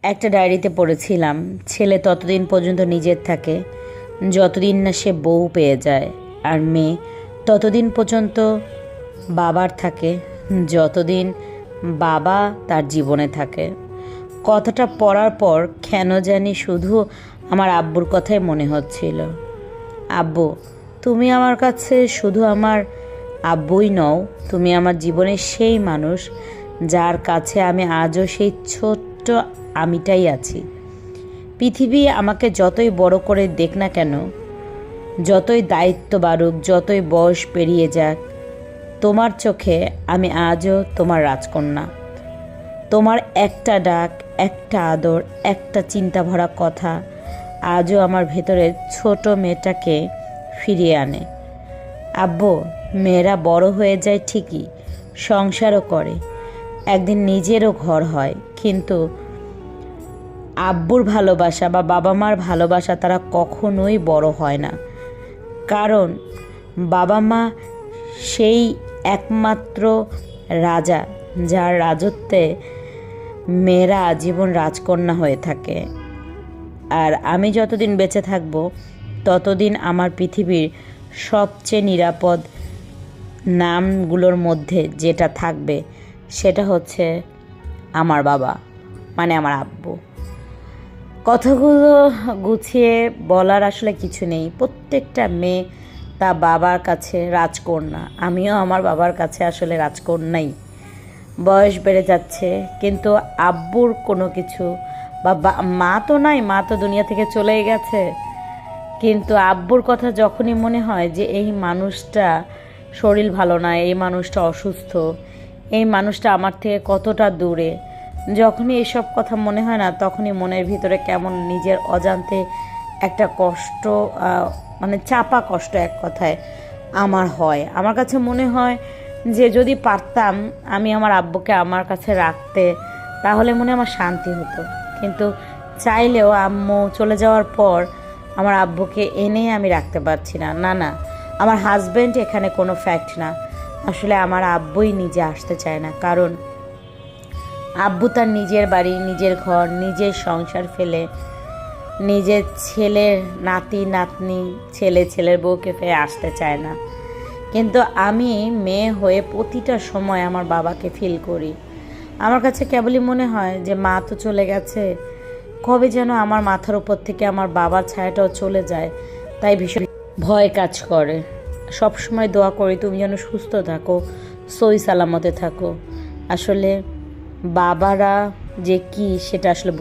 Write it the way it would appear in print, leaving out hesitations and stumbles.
একটা ডায়েরিতে পড়েছিলাম, ছেলে ততদিন পর্যন্ত নিজের থাকে যতদিন না সে বউ পেয়ে যায়, আর মেয়ে ততদিন পর্যন্ত বাবার থাকে যতদিন বাবা তার জীবনে থাকে। কথাটা পড়ার পর কেন জানি শুধু আমার আব্বুর কথাই মনে হচ্ছিল। আব্বু, তুমি আমার কাছে শুধু আমার আব্বুই নও, তুমি আমার জীবনের সেই মানুষ যার কাছে আমি আজও সেই ছোট্ট আমিটাই আছি। পৃথিবী আমাকে যতই বড় করে দেখ না কেন, যতই দায়িত্ব বাড়ুক, যতই বয়স পেরিয়ে যাক, তোমার চোখে আমি আজও তোমার রাজকন্যা। তোমার একটা ডাক, একটা আদর, একটা চিন্তাভরা কথা আজও আমার ভেতরের ছোট মেয়েটাকে ফিরিয়ে আনে। আব্বু, মেয়েরা বড় হয়ে যায় ঠিকই, সংসারও করে, একদিন নিজেরও ঘর হয়, কিন্তু আব্বুর ভালোবাসা বা বাবা মার ভালোবাসা তারা কখনোই বড় হয় না। কারণ বাবা মা সেই একমাত্র রাজা যার রাজত্বে মেয়েরা আজীবন রাজকন্যা হয়ে থাকে। আর আমি যতদিন বেঁচে থাকব ততদিন আমার পৃথিবীর সবচেয়ে নিরাপদ নামগুলোর মধ্যে যেটা থাকবে সেটা হচ্ছে আমার বাবা, মানে আমার আব্বু। কথাগুলো গুছিয়ে বলার আসলে কিছু নেই। প্রত্যেকটা মেয়ে তা বাবার কাছে রাজকন্যা। আমিও আমার বাবার কাছে আসলে রাজকন্যাই। বয়স বেড়ে যাচ্ছে, কিন্তু আব্বুর কোনো কিছু বা মা তো নাই, মা তো দুনিয়া থেকে চলেই গেছে, কিন্তু আব্বুর কথা যখনই মনে হয় যে এই মানুষটা শরীর ভালো না, এই মানুষটা অসুস্থ, এই মানুষটা আমার থেকে কতটা দূরে, যখনই এসব কথা মনে হয় না, তখনই মনের ভিতরে কেমন নিজের অজান্তে একটা কষ্ট, মানে চাপা কষ্ট এক কথায় আমার হয়। আমার কাছে মনে হয় যে যদি পারতাম আমি আমার আব্বুকে আমার কাছে রাখতে, তাহলে মনে আমার শান্তি হতো। কিন্তু চাইলেও আম্মু চলে যাওয়ার পর আমার আব্বুকে এনে আমি রাখতে পারছি না। না না, আমার হাজব্যান্ড এখানে কোনো ফ্যাক্ট না, আসলে আমার আব্বুই নিজে আসতে চায় না। কারণ আব্বু তার নিজের বাড়ি, নিজের ঘর, নিজের সংসার ফেলে নিজের ছেলের নাতি নাতনি, ছেলের বউকে ফেলে আসতে চায় না। কিন্তু আমি মেয়ে হয়ে প্রতিটা সময় আমার বাবাকে ফিল করি। আমার কাছে কেবলই মনে হয় যে মা তো চলে গেছে, কবে যেন আমার মাথার উপর থেকে আমার বাবার ছায়াটাও চলে যায়, তাই ভীষণ ভয় কাজ করে। সব সময় দোয়া করি তুমি যেন সুস্থ থাকো, সই সালামতে থাকো। আসলে বাবারা যে কি সেটা আসলে